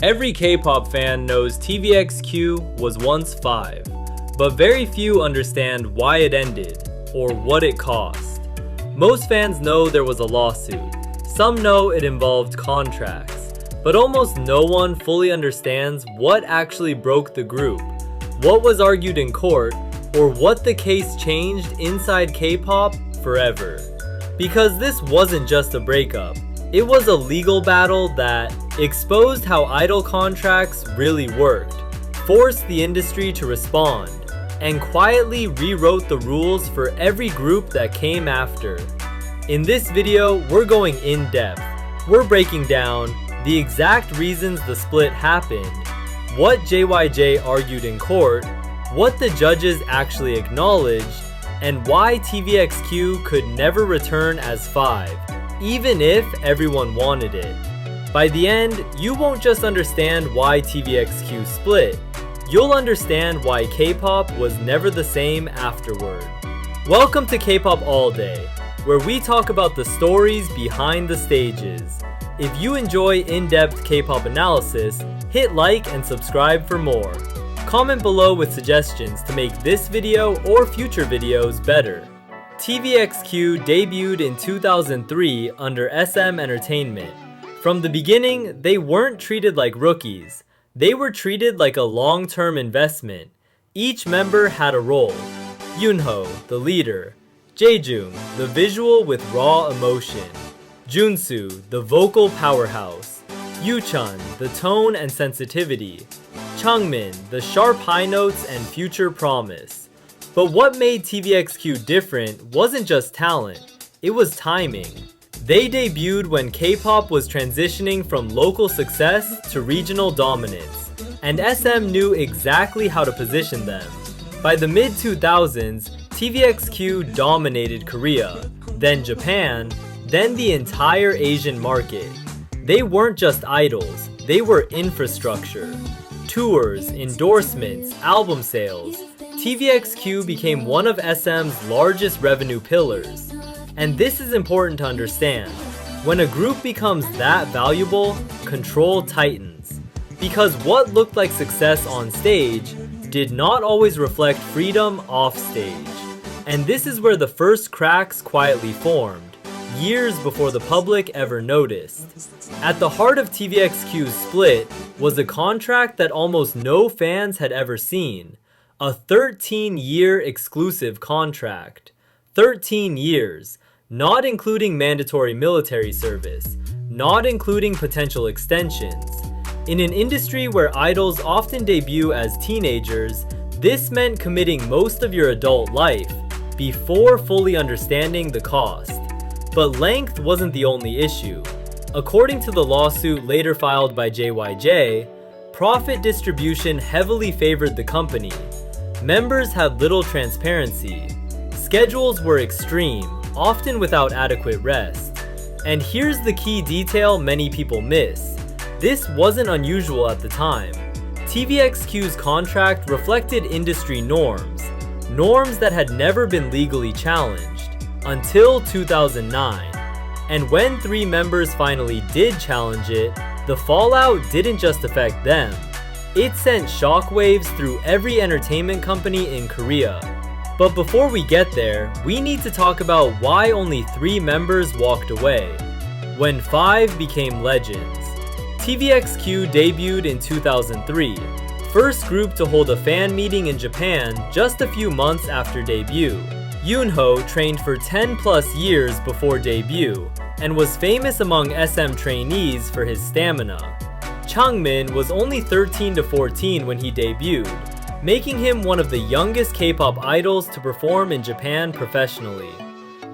Every K-pop fan knows TVXQ was once 5, but very few understand why it ended or what it cost. Most fans know there was a lawsuit. Some know it involved contracts, but almost no one fully understands what actually broke the group, what was argued in court, or what the case changed inside K-pop forever. Because this wasn't just a breakup, it was a legal battle that exposed how idol contracts really worked, forced the industry to respond, and quietly rewrote the rules for every group that came after. In this video, we're going in depth. We're breaking down the exact reasons the split happened, what JYJ argued in court, what the judges actually acknowledged, and why TVXQ could never return as 5, even if everyone wanted it. By the end, you won't just understand why TVXQ split, you'll understand why K-pop was never the same afterward. Welcome to K-pop All Day, where we talk about the stories behind the stages. If you enjoy in-depth K-pop analysis, hit like and subscribe for more. Comment below with suggestions to make this video or future videos better. TVXQ debuted in 2003 under SM Entertainment. From the beginning, they weren't treated like rookies. They were treated like a long-term investment. Each member had a role. Yoonho, the leader. Jaejoong, the visual with raw emotion. Junsu, the vocal powerhouse. Yuchun, the tone and sensitivity. Changmin, the sharp high notes and future promise. But what made TVXQ different wasn't just talent, it was timing. They debuted when K-pop was transitioning from local success to regional dominance, and SM knew exactly how to position them. By the mid-2000s, TVXQ dominated Korea, then Japan, then the entire Asian market. They weren't just idols, they were infrastructure. Tours, endorsements, album sales. TVXQ became one of SM's largest revenue pillars. And this is important to understand. When a group becomes that valuable, control tightens. Because what looked like success on stage did not always reflect freedom off stage. And this is where the first cracks quietly formed, years before the public ever noticed. At the heart of TVXQ's split was a contract that almost no fans had ever seen. A 13-year exclusive contract. 13 years, not including mandatory military service, not including potential extensions. In an industry where idols often debut as teenagers, this meant committing most of your adult life before fully understanding the cost. But length wasn't the only issue. According to the lawsuit later filed by JYJ, profit distribution heavily favored the company. Members had little transparency. Schedules were extreme, often without adequate rest. And here's the key detail many people miss. This wasn't unusual at the time. TVXQ's contract reflected industry norms, norms that had never been legally challenged, until 2009. And when 3 members finally did challenge it, the fallout didn't just affect them. It sent shockwaves through every entertainment company in Korea. But before we get there, we need to talk about why only 3 members walked away, when 5 became legends. TVXQ debuted in 2003, first group to hold a fan meeting in Japan just a few months after debut. Yoonho trained for 10+ years before debut, and was famous among SM trainees for his stamina. Changmin was only 13 to 14 when he debuted, making him one of the youngest K-pop idols to perform in Japan professionally.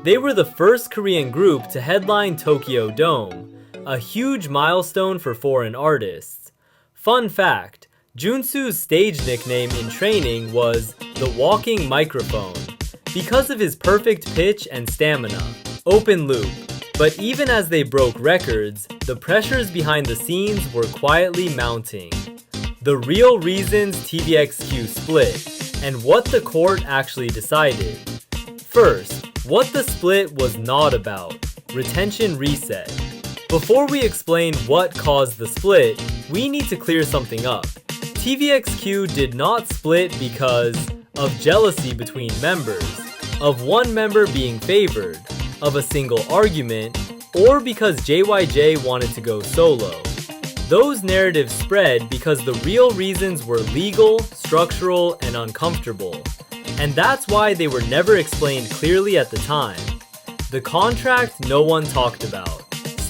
They were the first Korean group to headline Tokyo Dome, a huge milestone for foreign artists. Fun fact, Junsu's stage nickname in training was the walking microphone, because of his perfect pitch and stamina. Open loop. But even as they broke records, the pressures behind the scenes were quietly mounting. The real reasons TVXQ split, and what the court actually decided. First, what the split was not about, retention reset. Before we explain what caused the split, we need to clear something up. TVXQ did not split because of jealousy between members, of one member being favored, of a single argument, or because JYJ wanted to go solo. Those narratives spread because the real reasons were legal, structural, and uncomfortable. And that's why they were never explained clearly at the time. The contract no one talked about.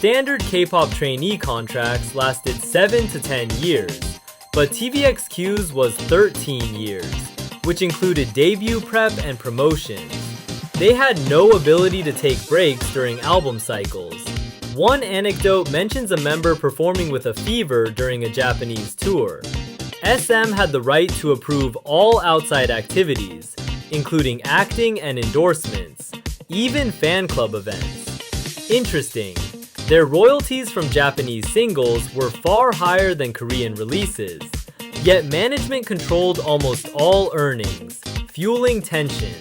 Standard K-pop trainee contracts lasted 7 to 10 years, but TVXQ's was 13 years, which included debut prep and promotions. They had no ability to take breaks during album cycles. One anecdote mentions a member performing with a fever during a Japanese tour. SM had the right to approve all outside activities, including acting and endorsements, even fan club events. Interesting, their royalties from Japanese singles were far higher than Korean releases, yet management controlled almost all earnings, fueling tension.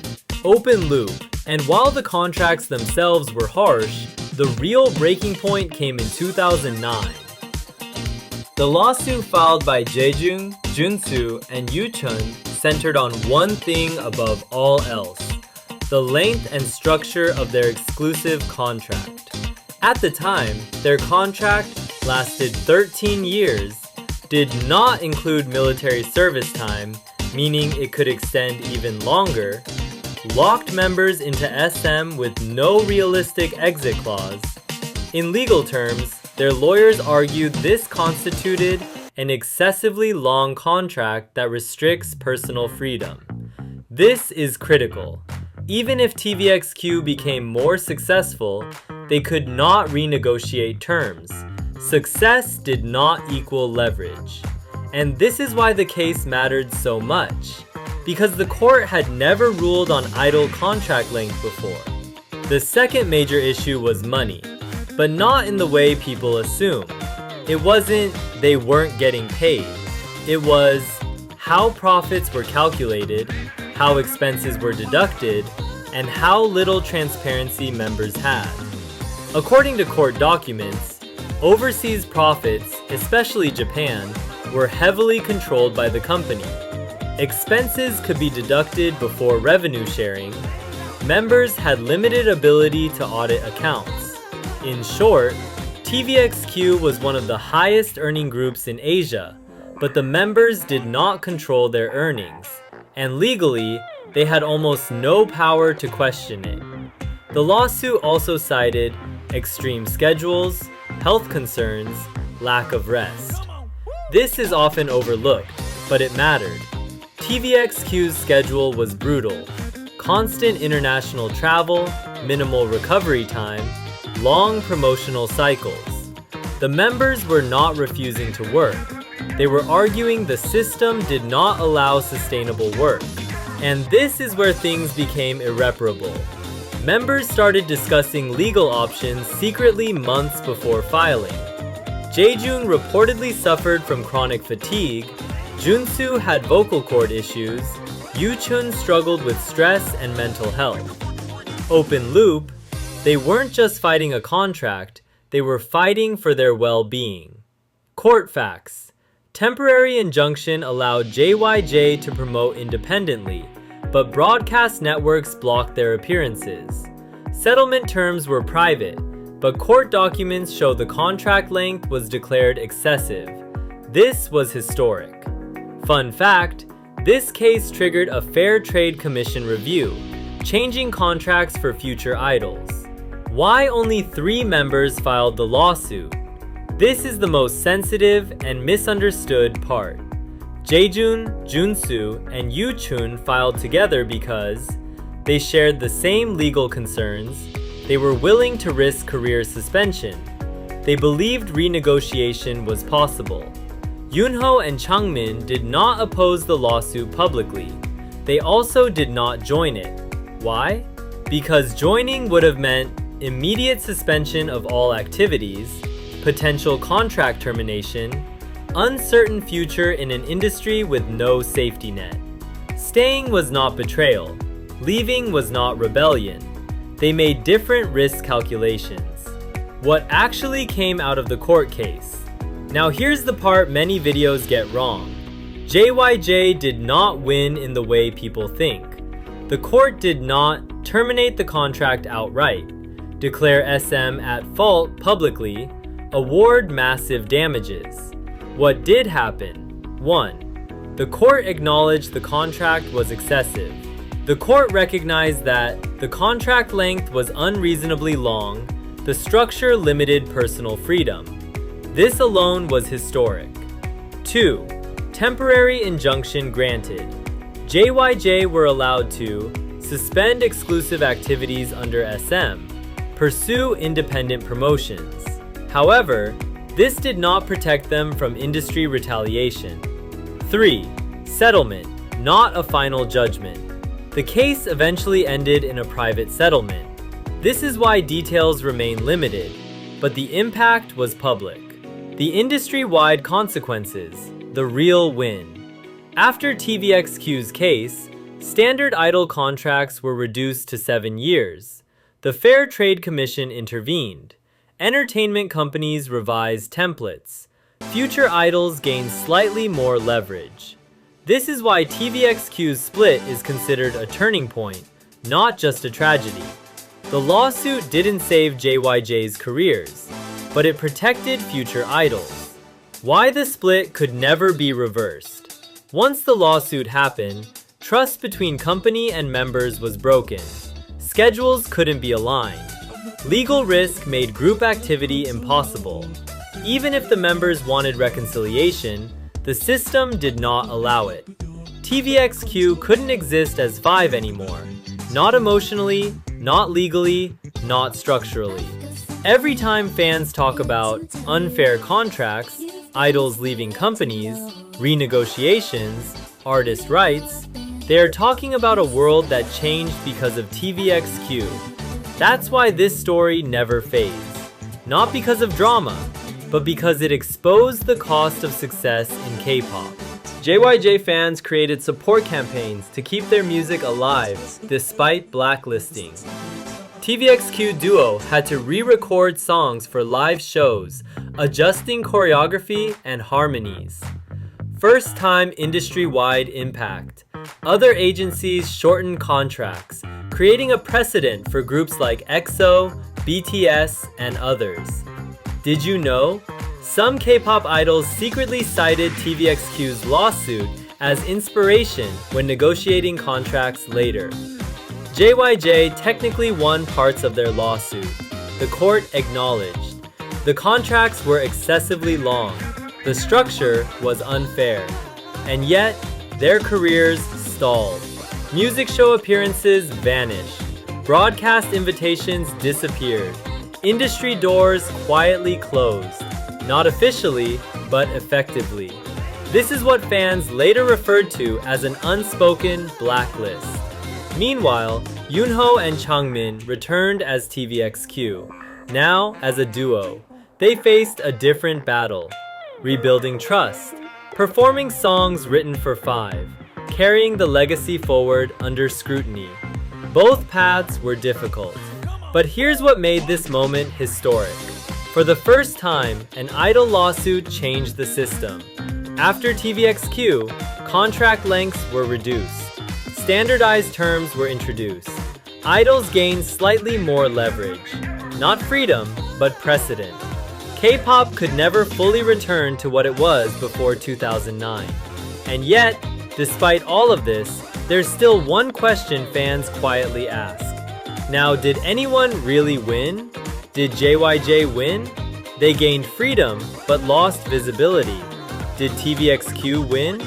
Open loop, and while the contracts themselves were harsh, the real breaking point came in 2009. The lawsuit filed by Jaejung, Junsu, and Yuchun centered on one thing above all else: the length and structure of their exclusive contract. At the time, their contract lasted 13 years, did not include military service time, meaning it could extend even longer, locked members into SM with no realistic exit clause. In legal terms, their lawyers argued this constituted an excessively long contract that restricts personal freedom. This is critical. Even if TVXQ became more successful, they could not renegotiate terms. Success did not equal leverage. And this is why the case mattered so much, because the court had never ruled on idol contract length before. The second major issue was money, but not in the way people assume. It wasn't they weren't getting paid. It was how profits were calculated, how expenses were deducted, and how little transparency members had. According to court documents, overseas profits, especially Japan, were heavily controlled by the company. Expenses could be deducted before revenue sharing. Members had limited ability to audit accounts. In short, TVXQ was one of the highest earning groups in Asia, but the members did not control their earnings, and legally, they had almost no power to question it. The lawsuit also cited extreme schedules, health concerns, lack of rest. This is often overlooked, but it mattered. TVXQ's schedule was brutal. Constant international travel, minimal recovery time, long promotional cycles. The members were not refusing to work. They were arguing the system did not allow sustainable work. And this is where things became irreparable. Members started discussing legal options secretly months before filing. Jaejung reportedly suffered from chronic fatigue, Junsu had vocal cord issues, Yuchun struggled with stress and mental health. Open loop, they weren't just fighting a contract, they were fighting for their well-being. Court facts. Temporary injunction allowed JYJ to promote independently, but broadcast networks blocked their appearances. Settlement terms were private, but court documents show the contract length was declared excessive. This was historic. Fun fact, this case triggered a Fair Trade Commission review, changing contracts for future idols. Why only 3 members filed the lawsuit? This is the most sensitive and misunderstood part. Jaejun, Junsu, and Yuchun filed together because they shared the same legal concerns, they were willing to risk career suspension, they believed renegotiation was possible. Yunho and Changmin did not oppose the lawsuit publicly. They also did not join it. Why? Because joining would have meant immediate suspension of all activities, potential contract termination, uncertain future in an industry with no safety net. Staying was not betrayal. Leaving was not rebellion. They made different risk calculations. What actually came out of the court case? Now here's the part many videos get wrong. JYJ did not win in the way people think. The court did not terminate the contract outright, declare SM at fault publicly, award massive damages. What did happen? 1. The court acknowledged the contract was excessive. The court recognized that the contract length was unreasonably long, the structure limited personal freedom. This alone was historic. 2. Temporary injunction granted. JYJ were allowed to suspend exclusive activities under SM, pursue independent promotions. However, this did not protect them from industry retaliation. 3. Settlement, not a final judgment. The case eventually ended in a private settlement. This is why details remain limited, but the impact was public. The industry-wide consequences, the real win. After TVXQ's case, standard idol contracts were reduced to 7 years. The Fair Trade Commission intervened. Entertainment companies revised templates. Future idols gained slightly more leverage. This is why TVXQ's split is considered a turning point, not just a tragedy. The lawsuit didn't save JYJ's careers, but it protected future idols. Why the split could never be reversed. Once the lawsuit happened, trust between company and members was broken. Schedules couldn't be aligned. Legal risk made group activity impossible. Even if the members wanted reconciliation, the system did not allow it. TVXQ couldn't exist as 5 anymore. Not emotionally, not legally, not structurally. Every time fans talk about unfair contracts, idols leaving companies, renegotiations, artist rights, they are talking about a world that changed because of TVXQ. That's why this story never fades. Not because of drama, but because it exposed the cost of success in K-pop. JYJ fans created support campaigns to keep their music alive despite blacklisting. TVXQ duo had to re-record songs for live shows, adjusting choreography and harmonies. First-time industry-wide impact. Other agencies shortened contracts, creating a precedent for groups like EXO, BTS, and others. Did you know? Some K-pop idols secretly cited TVXQ's lawsuit as inspiration when negotiating contracts later. JYJ technically won parts of their lawsuit. The court acknowledged. The contracts were excessively long. The structure was unfair. And yet, their careers stalled. Music show appearances vanished. Broadcast invitations disappeared. Industry doors quietly closed. Not officially, but effectively. This is what fans later referred to as an unspoken blacklist. Meanwhile, Yoonho and Changmin returned as TVXQ, now as a duo. They faced a different battle. Rebuilding trust, performing songs written for 5, carrying the legacy forward under scrutiny. Both paths were difficult. But here's what made this moment historic. For the first time, an idol lawsuit changed the system. After TVXQ, contract lengths were reduced. Standardized terms were introduced. Idols gained slightly more leverage. Not freedom, but precedent. K-pop could never fully return to what it was before 2009. And yet, despite all of this, there's still one question fans quietly ask. Now, did anyone really win? Did JYJ win? They gained freedom, but lost visibility. Did TVXQ win?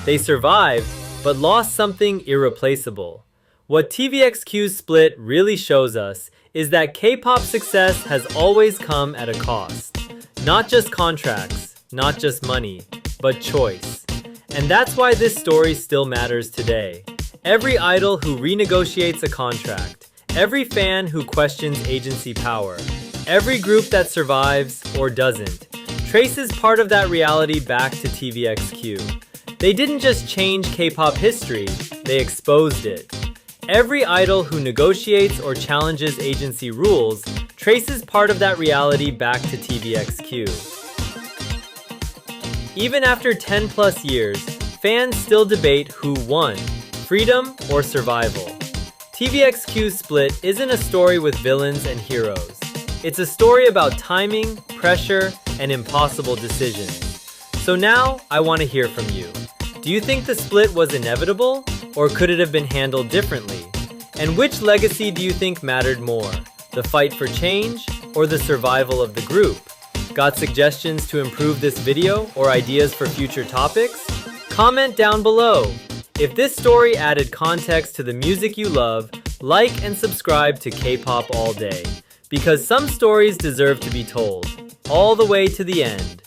They survived, but lost something irreplaceable. What TVXQ's split really shows us is that K-pop success has always come at a cost. Not just contracts, not just money, but choice. And that's why this story still matters today. Every idol who renegotiates a contract, every fan who questions agency power, every group that survives or doesn't, traces part of that reality back to TVXQ. They didn't just change K-pop history, they exposed it. Every idol who negotiates or challenges agency rules traces part of that reality back to TVXQ. Even after 10 plus years, fans still debate who won, freedom or survival. TVXQ's split isn't a story with villains and heroes. It's a story about timing, pressure, and impossible decisions. So now, I want to hear from you. Do you think the split was inevitable, or could it have been handled differently? And which legacy do you think mattered more, the fight for change or the survival of the group? Got suggestions to improve this video or ideas for future topics? Comment down below. If this story added context to the music you love, like and subscribe to K-pop all day, because some stories deserve to be told, all the way to the end.